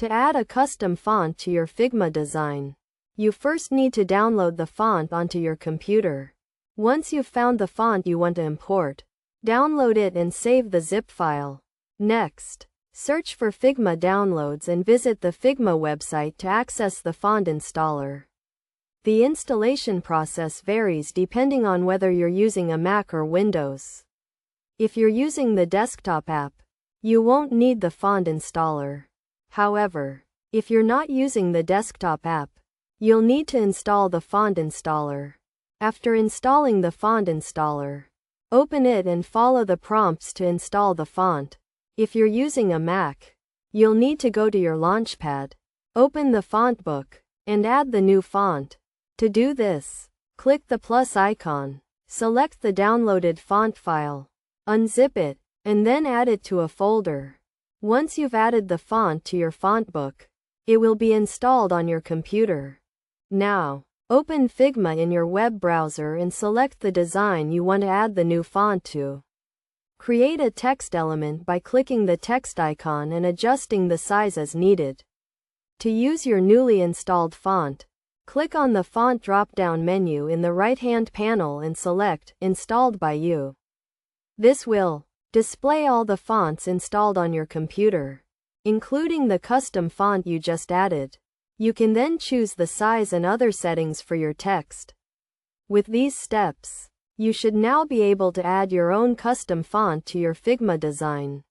To add a custom font to your Figma design, you first need to download the font onto your computer. Once you've found the font you want to import, download it and save the zip file. Next, search for Figma downloads and visit the Figma website to access the font installer. The installation process varies depending on whether you're using a Mac or Windows. If you're using the desktop app, you won't need the font installer. However, if you're not using the desktop app, you'll need to install the font installer. After installing the font installer, open it and follow the prompts to install the font. If you're using a Mac, you'll need to go to your Launchpad, open the font book, and add the new font. To do this, click the plus icon, select the downloaded font file, unzip it, and then add it to a folder. Once you've added the font to your font book, it will be installed on your computer. Now, open Figma in your web browser and select the design you want to add the new font to. Create a text element by clicking the text icon and adjusting the size as needed. To use your newly installed font, click on the font drop-down menu in the right-hand panel and select Installed by You. This will display all the fonts installed on your computer, including the custom font you just added. You can then choose the size and other settings for your text. With these steps, you should now be able to add your own custom font to your Figma design.